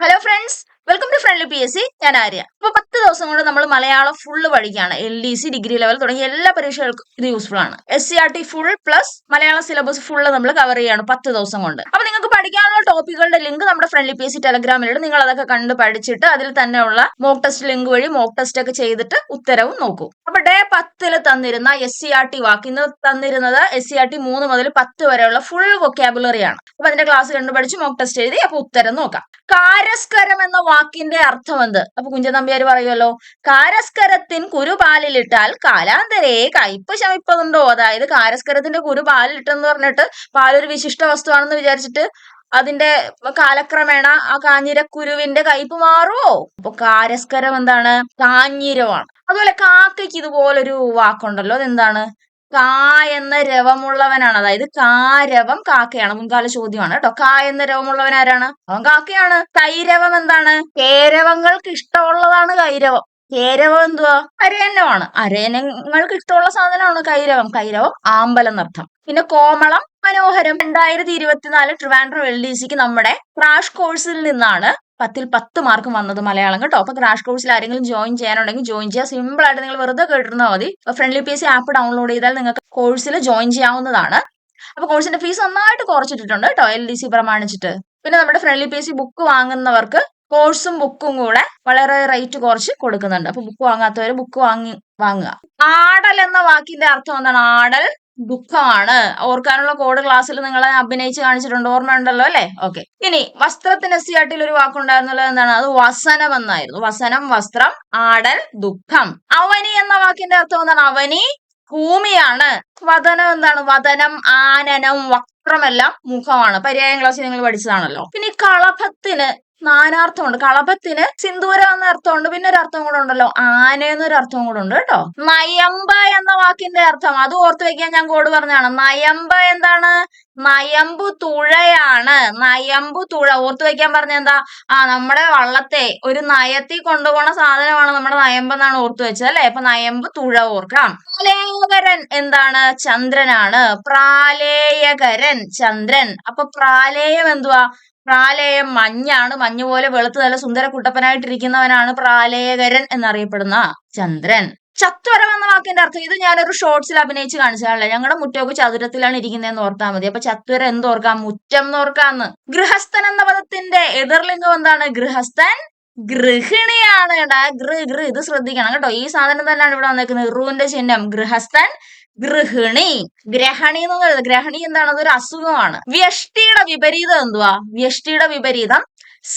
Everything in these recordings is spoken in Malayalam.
Hello friends, welcome to friendly P S C. ഞാൻ ആര്യ. അപ്പൊ 10 ദിവസം കൊണ്ട് നമ്മൾ മലയാളം ഫുള്ള് പഠിക്കുകയാണ്. LDC, ഡിഗ്രി ലെവൽ തുടങ്ങിയ എല്ലാ പരീക്ഷകൾക്കും ഇത് യൂസ്ഫുൾ ആണ്. SCRT full plus Malayalam syllabus full നമ്മൾ കവർ ചെയ്യാണ് 10 ദിവസം കൊണ്ട്. അപ്പൊ നിങ്ങൾക്ക് പഠിക്കാനുള്ള ടോപ്പിക്കുകളുടെ ലിങ്ക് നമ്മുടെ ഫ്രണ്ട്ലി പി എസ് സി ടെലഗ്രാമിലുണ്ട്. നിങ്ങൾ അതൊക്കെ കണ്ട് പഠിച്ചിട്ട് അതിൽ തന്നെയുള്ള മോക്ക് ടെസ്റ്റ് ലിങ്ക് വഴി മോക്ക് ടെസ്റ്റ് ഒക്കെ ചെയ്തിട്ട് ഉത്തരവും നോക്കൂ. അപ്പൊ ഡേ 10 തന്നിരുന്ന SCRT വാക്ക് ഇന്ന് തന്നിരുന്നത് SCRT 3 മുതൽ 10 വരെയുള്ള ഫുൾ വൊക്കാബുലറി ആണ്. അപ്പൊ അതിന്റെ ക്ലാസ് കണ്ടു പഠിച്ച് മോക്ക് ടെസ്റ്റ് എഴുതി അപ്പൊ ഉത്തരം നോക്കാം. കാരസ്കരം എന്ന വാക്കിന്റെ അർത്ഥം എന്ത്? അപ്പൊ കുഞ്ചൻ നമ്പ്യാര് പറയുമല്ലോ, കാരസ്കരത്തിൻ കുരു പാലിലിട്ടാൽ കാലാന്തരേ കയ്പ് ശമിപ്പതുണ്ടോ. അതായത് കാരസ്കരത്തിന്റെ കുരു പാലിലിട്ടെന്ന് പറഞ്ഞിട്ട് പാലൊരു വിശിഷ്ട വസ്തുവാണെന്ന് വിചാരിച്ചിട്ട് അതിന്റെ കാലക്രമേണ ആ കാഞ്ഞിരക്കുരുവിന്റെ കയ്പ് മാറുമോ? അപ്പൊ കാരസ്കരം എന്താണ്? കാഞ്ഞിരമാണ്. അതുപോലെ കാക്കയ്ക്ക് ഇതുപോലൊരു വാക്കുണ്ടല്ലോ, അതെന്താണ്? കാ എന്ന രവമുള്ളവനാണ്. അതായത് കാരവം കാക്കയാണ്. മുൻകാല ചോദ്യമാണ് കേട്ടോ. കാ എന്ന രവമുള്ളവൻ ആരാണ്? അവൻ കാക്കയാണ്. കൈരവം എന്താണ്? കേരവങ്ങൾക്ക് ഇഷ്ടമുള്ളതാണ് കൈരവം. കേരവം എന്തുവാ? അരയന്നമാണ്. അരയന്നങ്ങൾക്ക് ഇഷ്ടമുള്ള സാധനമാണ് കൈരവം. കൈരവം ആമ്പലം എന്നർത്ഥം. പിന്നെ കോമളം മനോഹരം. 2024 ട്രിവാൻഡ്രം LDCക്ക് നമ്മുടെ ക്രാഷ് കോഴ്സിൽ നിന്നാണ് 10ൽ 10 മാർക്ക് വന്നത് മലയാളം കേട്ടോ. അപ്പൊ ക്രാഷ് കോഴ്സിൽ ആരെങ്കിലും ജോയിൻ ചെയ്യാനുണ്ടെങ്കിൽ ജോയിൻ ചെയ്യുക. സിമ്പിൾ ആയിട്ട് നിങ്ങൾ വെറുതെ കേട്ടിരുന്നാൽ മതി. Friendly P S C app download ചെയ്താൽ നിങ്ങൾക്ക് കോഴ്സിൽ ജോയിൻ ചെയ്യാവുന്നതാണ്. അപ്പൊ കോഴ്സിന്റെ ഫീസ് നന്നായിട്ട് കുറച്ചിട്ടുണ്ട് കേട്ടോ, LDC പ്രമാണിച്ചിട്ട്. പിന്നെ നമ്മുടെ friendly P S C book വാങ്ങുന്നവർക്ക് കോഴ്സും ബുക്കും കൂടെ വളരെ റേറ്റ് കുറച്ച് കൊടുക്കുന്നുണ്ട്. അപ്പൊ ബുക്ക് വാങ്ങാത്തവര് ബുക്ക് വാങ്ങുക. ആടൽ എന്ന വാക്കിന്റെ അർത്ഥം എന്താണ്? ആടൽ ദുഃഖമാണ്. ഓർക്കാനുള്ള കോഡ് ക്ലാസ്സിൽ നിങ്ങളെ അഭിനയിച്ച് കാണിച്ചിട്ടുണ്ട്, ഓർമ്മയുണ്ടല്ലോ അല്ലെ? ഓക്കെ. ഇനി വസ്ത്രത്തിന് SCRT ഒരു വാക്കുണ്ടായിരുന്നല്ലോ, എന്താണ്? അത് വസനം എന്നായിരുന്നു. വസനം വസ്ത്രം, ആടൽ ദുഃഖം. അവനി എന്ന വാക്കിന്റെ അർത്ഥം എന്താണ്? അവനി ഭൂമിയാണ്. വദനം എന്താണ്? വദനം ആനനം വക്രമെല്ലാം മുഖമാണ്. പര്യായം ക്ലാസ്സിൽ നിങ്ങൾ പഠിച്ചതാണല്ലോ. പിന്നെ കളഭത്തിന് നാനാർത്ഥമുണ്ട്. കളഭത്തിന് സിന്ദൂരം എന്ന അർത്ഥമുണ്ട്. പിന്നെ ഒരു അർത്ഥം കൂടെ ഉണ്ടല്ലോ, ആന എന്നൊരു അർത്ഥവും കൂടെ ഉണ്ട് കേട്ടോ. നയമ്പ് എന്ന വാക്കിന്റെ അർത്ഥം അത് ഓർത്തു വെക്കാൻ ഞാൻ കോഡ് പറഞ്ഞാണ്. നയമ്പ് എന്താണ്? നയമ്പു തുഴയാണ്. നയമ്പു തുഴ ഓർത്തു വെക്കാൻ പറഞ്ഞ എന്താ? നമ്മുടെ വള്ളത്തെ ഒരു നയത്തിൽ കൊണ്ടുപോണ സാധനമാണ് നമ്മുടെ നയമ്പ് എന്നാണ് ഓർത്തു വെച്ചത് അല്ലെ? അപ്പൊ നയമ്പ് തുഴ ഓർക്കാം. പ്രാലേയകരൻ എന്താണ്? ചന്ദ്രനാണ്. പ്രാലേയകരൻ ചന്ദ്രൻ. അപ്പൊ പ്രാലേയം എന്തുവാ? പ്രാലേയം മഞ്ഞാണ്. മഞ്ഞ് പോലെ വെളുത്ത് നല്ല സുന്ദര കുട്ടപ്പനായിട്ടിരിക്കുന്നവനാണ് പ്രാലേയകരൻ എന്നറിയപ്പെടുന്ന ചന്ദ്രൻ. ചത്വരം എന്ന വാക്കിന്റെ അർത്ഥം ഇത് ഞാനൊരു ഷോർട്സിൽ അഭിനയിച്ച് കാണിച്ചാലേ. ഞങ്ങളുടെ മുറ്റമൊക്കെ ചതുരത്തിലാണ് ഇരിക്കുന്നതെന്ന് ഓർത്താൽ മതി. അപ്പൊ ചത്വരം എന്തോർക്കാം? മുറ്റം എന്നോർക്കാന്ന്. ഗൃഹസ്ഥൻ എന്ന പദത്തിന്റെ എതിർലിംഗം എന്താണ്? ഗൃഹസ്ഥൻ ഗൃഹിണിയാണ്. ഇത് ശ്രദ്ധിക്കണം കേട്ടോ. ഈ സാധനം തന്നെയാണ് ഇവിടെ വന്നേക്കുന്നത്. റുവിന്റെ ചിഹ്നം. ഗൃഹസ്ഥൻ ഗൃഹിണി. ഗ്രഹണി എന്ന് പറയുന്നത്, ഗ്രഹണി എന്താണ്? അതൊരു അസുഖമാണ്. വ്യഷ്ടിയുടെ വിപരീതം എന്തുവാ? വ്യഷ്ടിയുടെ വിപരീതം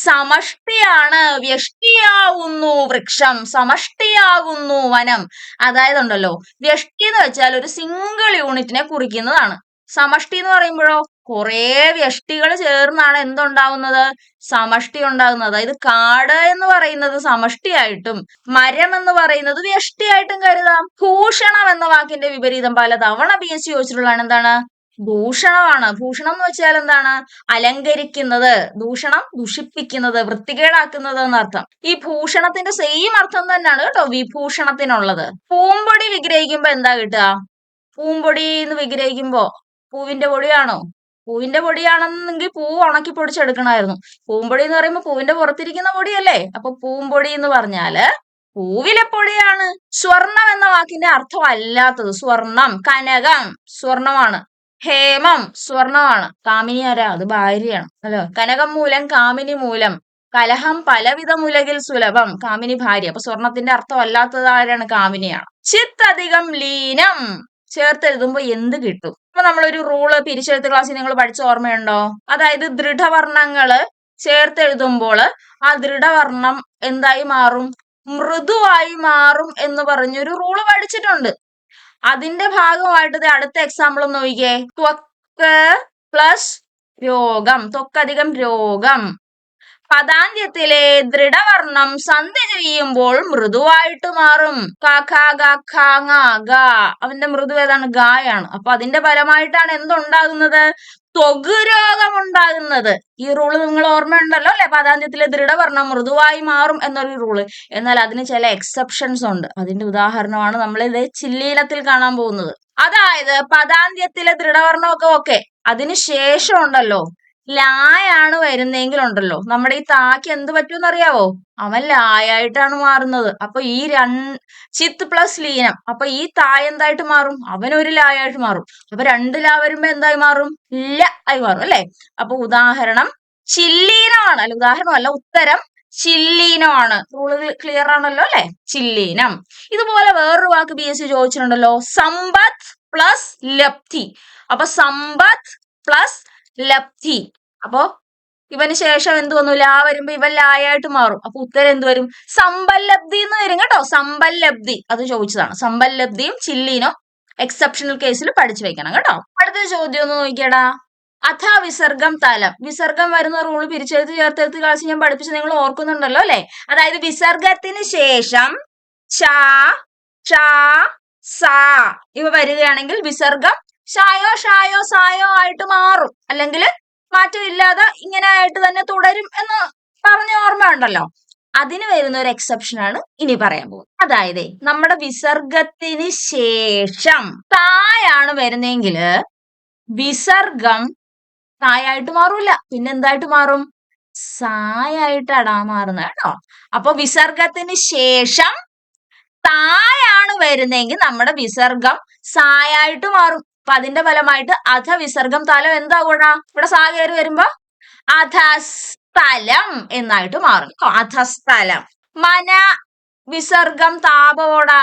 സമഷ്ടിയാണ്. വ്യഷ്ടിയാകുന്നു വൃക്ഷം, സമഷ്ടിയാകുന്നു വനം. അതായത് ഉണ്ടല്ലോ, വ്യഷ്ടി എന്ന് വെച്ചാൽ ഒരു സിംഗിൾ യൂണിറ്റിനെ കുറിക്കുന്നതാണ്. സമഷ്ടി എന്ന് പറയുമ്പോഴോ കുറെ വ്യഷ്ടികൾ ചേർന്നാണ് എന്തുണ്ടാവുന്നത്? സമഷ്ടി ഉണ്ടാകുന്നത്. അതായത് കാട് എന്ന് പറയുന്നത് സമഷ്ടിയായിട്ടും മരം എന്ന് പറയുന്നത് വ്യഷ്ടിയായിട്ടും കരുതാം. ഭൂഷണം എന്ന വാക്കിന്റെ വിപരീതം പലതവണ PSC ചോദിച്ചിട്ടുള്ളതാണ്. എന്താണ്? ഭൂഷണമാണ്. ഭൂഷണം എന്ന് വെച്ചാൽ എന്താണ്? അലങ്കരിക്കുന്നത്. ദൂഷണം ദുഷിപ്പിക്കുന്നത്, വൃത്തികേടാക്കുന്നത് എന്നർത്ഥം. ഈ ഭൂഷണത്തിന്റെ സെയിം അർത്ഥം തന്നെയാണ് കേട്ടോ വിഭൂഷണത്തിനുള്ളത്. പൂമ്പൊടി വിഗ്രഹിക്കുമ്പോ എന്താ കിട്ടുക? പൂമ്പൊടി എന്ന് വിഗ്രഹിക്കുമ്പോ പൂവിന്റെ പൊടിയാണോ? പൂവിന്റെ പൊടിയാണെന്നെങ്കിൽ പൂവ് ഉണക്കി പൊടിച്ചെടുക്കണമായിരുന്നു. പൂമ്പൊടി എന്ന് പറയുമ്പോ പൂവിന്റെ പുറത്തിരിക്കുന്ന പൊടിയല്ലേ? അപ്പൊ പൂമ്പൊടി എന്ന് പറഞ്ഞാല് പൂവിലെ പൊടിയാണ്. സ്വർണം എന്ന വാക്കിന്റെ അർത്ഥം അല്ലാത്തത്. സ്വർണം, കനകം സ്വർണമാണ്. ഹേമം സ്വർണമാണ്. കാമിനി ആരാ? അത് ഭാര്യയാണ് അല്ലോ. കനകം മൂലം കാമിനി മൂലം. കലഹം പലവിധ മുലകിൽ സുലഭം. കാമിനി ഭാര്യ. അപ്പൊ സ്വർണത്തിന്റെ അർത്ഥം അല്ലാത്തത് ആരാണ്? കാമിനിയാണ്. ചിത്തധികം ലീനം ചേർത്തെഴുതുമ്പോ എന്ത് കിട്ടും? അപ്പൊ നമ്മളൊരു റൂള് പിരിച്ചെഴുത്ത് ക്ലാസ്സിൽ നിങ്ങൾ പഠിച്ച ഓർമ്മയുണ്ടോ? അതായത് ദൃഢവർണ്ണങ്ങള് ചേർത്തെഴുതുമ്പോൾ ആ ദൃഢവർണ്ണം എന്തായി മാറും? മൃദുവായി മാറും എന്ന് പറഞ്ഞൊരു റൂള് പഠിച്ചിട്ടുണ്ട്. അതിന്റെ ഭാഗമായിട്ട് അടുത്ത എക്സാമ്പിൾ ഒന്ന് നോക്കിക്കേ. ത്വക്ക് പ്ലസ് രോഗം, ത്വക്കധികം രോഗം. പദാന്ത്യത്തിലെ ദൃഢവർണ്ണം സന്ധി ചെയ്യുമ്പോൾ മൃദുവായിട്ട് മാറും. അവന്റെ മൃദു ഏതാണ്? ഗായാണ്. അപ്പൊ അതിന്റെ ഫലമായിട്ടാണ് എന്തുണ്ടാകുന്നത്? ത്വഗ് രോഗം ഉണ്ടാകുന്നത്. ഈ റൂള് നിങ്ങൾ ഓർമ്മയുണ്ടല്ലോ അല്ലെ? പദാന്ത്യത്തിലെ ദൃഢവർണ്ണം മൃദുവായി മാറും എന്നൊരു റൂള്. എന്നാൽ അതിന് ചില എക്സെപ്ഷൻസ് ഉണ്ട്. അതിന്റെ ഉദാഹരണമാണ് നമ്മൾ ഇത് ചില്ലീനത്തിൽ കാണാൻ പോകുന്നത്. അതായത് പദാന്ത്യത്തിലെ ദൃഢവർണ്ണമൊക്കെ ഓക്കെ, അതിന് ശേഷം ഉണ്ടല്ലോ ലായാണ് വരുന്നെങ്കിലുണ്ടല്ലോ നമ്മുടെ ഈ താക്ക് എന്ത് പറ്റുമെന്ന് അറിയാവോ? അവൻ ലായായിട്ടാണ് മാറുന്നത്. അപ്പൊ ഈ ചിത്ത് പ്ലസ് ലീനം, അപ്പൊ ഈ താ എന്തായിട്ട് മാറും? അവൻ ഒരു ലായായിട്ട് മാറും. അപ്പൊ രണ്ട് ലാ വരുമ്പോ എന്തായി മാറും? ല ആയി മാറും അല്ലെ? അപ്പൊ ഉദാഹരണം ചില്ലീനമാണ്. അല്ല ഉദാഹരണമല്ല, ഉത്തരം ചില്ലീനമാണ്. റൂള് ക്ലിയർ ആണല്ലോ അല്ലെ? ചില്ലീനം. ഇതുപോലെ വേറൊരു വാക്ക് BSc ചോദിച്ചിട്ടുണ്ടല്ലോ, സമ്പത്ത് പ്ലസ് ലബ്ധി. അപ്പൊ സമ്പത്ത് പ്ലസ് ലബ്ധി. അപ്പൊ ഇവന് ശേഷം എന്ത് വന്നു? ലാ വരുമ്പോ ഇവൻ ലായായിട്ട് മാറും. അപ്പൊ ഉത്തരം എന്ത് വരും? സമ്പല്ലബ്ധി എന്ന് വരും കേട്ടോ. സമ്പല്ലബ്ധി അത് ചോദിച്ചതാണ്. സമ്പല്ലബ്ധിയും ചില്ലീനോ എക്സെപ്ഷണൽ കേസിൽ പഠിച്ചു വെക്കണം കേട്ടോ. അടുത്ത ചോദ്യം ഒന്ന് നോക്കിയടാ. അഥ വിസർഗം തലം. വിസർഗം വരുന്ന റൂള് പിരിച്ചെഴുത്ത് ചേർത്തെഴുത്ത് ക്ലാസ് ഞാൻ പഠിപ്പിച്ച് നിങ്ങൾ ഓർക്കുന്നുണ്ടല്ലോ അല്ലെ? അതായത് വിസർഗത്തിന് ശേഷം ച, ഷ, സ ഇവ വരികയാണെങ്കിൽ വിസർഗം ഷായോ ഷായോ സായോ ആയിട്ട് മാറും. അല്ലെങ്കിൽ മാറ്റമില്ലാതെ ഇങ്ങനെ ആയിട്ട് തന്നെ തുടരും എന്ന് പറഞ്ഞ ഓർമ്മ ഉണ്ടല്ലോ. അതിന് വരുന്ന ഒരു എക്സെപ്ഷൻ ആണ് ഇനി പറയാൻ പോകുന്നത്. അതായത് നമ്മുടെ വിസർഗത്തിന് ശേഷം തായാണ് വരുന്നെങ്കിൽ വിസർഗം തായായിട്ട് മാറൂല, പിന്നെ എന്തായിട്ട് മാറും? സായായിട്ടാടാ മാറുന്നത് കേട്ടോ. അപ്പൊ വിസർഗത്തിന് ശേഷം തായാണ് വരുന്നെങ്കിൽ നമ്മുടെ വിസർഗം സായായിട്ട് മാറും. അപ്പൊ അതിന്റെ ഫലമായിട്ട് അധ വിസർഗം തലം എന്താകൂടാ? ഇവിടെ സാ കയറി വരുമ്പോ അധസ്ഥലം എന്നായിട്ട് മാറും. അധസ്ഥലം. മന വിസർഗം താപോടാ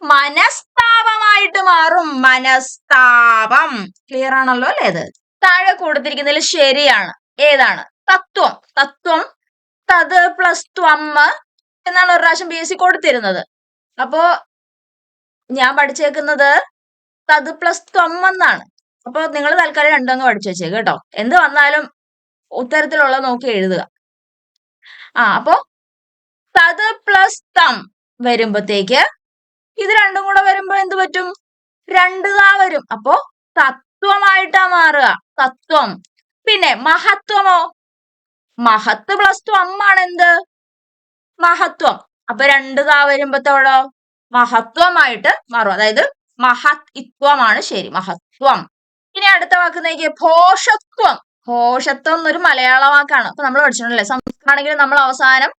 മനസ്താപമായിട്ട് മാറും. മനസ്താപം. ക്ലിയർ ആണല്ലോ അല്ലേ? ഇത് താഴെ കൊടുത്തിരിക്കുന്നതിൽ ശരിയാണ് ഏതാണ്? തത്വം. തത്വം തത് പ്ലസ് ത്വം എന്നാണ് ഒരു പ്രാവശ്യം BSc കൊടുത്തിരുന്നത്. അപ്പോ ഞാൻ പഠിച്ചേക്കുന്നത് തത് പ്ലസ് ത്വം എന്നാണ്. അപ്പൊ നിങ്ങൾ തൽക്കാലം രണ്ടങ്ങ് പഠിച്ചു വെച്ചേക്ക് കേട്ടോ. എന്ത് വന്നാലും ഉത്തരത്തിലുള്ള നോക്കി എഴുതുക. അപ്പോ തത് പ്ലസ് തം വരുമ്പത്തേക്ക് ഇത് രണ്ടും കൂടെ വരുമ്പോ എന്ത് പറ്റും? രണ്ട് താ വരും. അപ്പോ തത്വമായിട്ടാ മാറുക. തത്വം. പിന്നെ മഹത്വമോ? മഹത്ത് പ്ലസ് ത്വം ആണ് എന്ത്? മഹത്വം. അപ്പൊ രണ്ട് താ വരുമ്പത്തോടോ മഹത്വമായിട്ട് മാറും. അതായത് മഹത് ഇത്വമാണ് ശരി. മഹത്വം. ഇനി അടുത്ത വാക്ക് നോക്കിയേ, ഭോഷത്വം. ഭോഷത്വം എന്നൊരു മലയാള വാക്കാണ്. അപ്പൊ നമ്മൾ പഠിച്ചിട്ടുണ്ടല്ലേ? സംസ്കൃതമാണെങ്കിൽ നമ്മൾ അവസാനം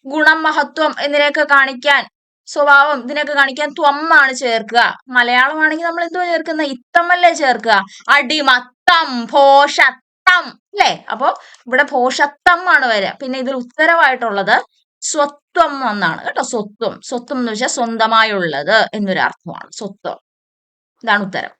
ഗുണം മഹത്വം എന്നിവയൊക്കെ കാണിക്കാൻ, സ്വഭാവം ഇതിനൊക്കെ കാണിക്കാൻ ത്വം ആണ് ചേർക്കുക. മലയാളമാണെങ്കിൽ നമ്മൾ എന്തുവാ ചേർക്കുന്നത്? ഇത്തമല്ലേ ചേർക്കുക? അടിമത്തം, ഭോഷത്തം അല്ലേ? അപ്പൊ ഇവിടെ ഭോഷത്തം ആണ് വരിക. പിന്നെ ഇതിൽ ഉത്തരവായിട്ടുള്ളത് സ്വത്വം എന്നാണ് കേട്ടോ. സ്വത്വം. സ്വത്വം എന്ന് വെച്ചാൽ സ്വന്തമായുള്ളത് എന്നൊരു അർത്ഥമാണ് സ്വത്വം. ഇതാണ് ഉത്തരം.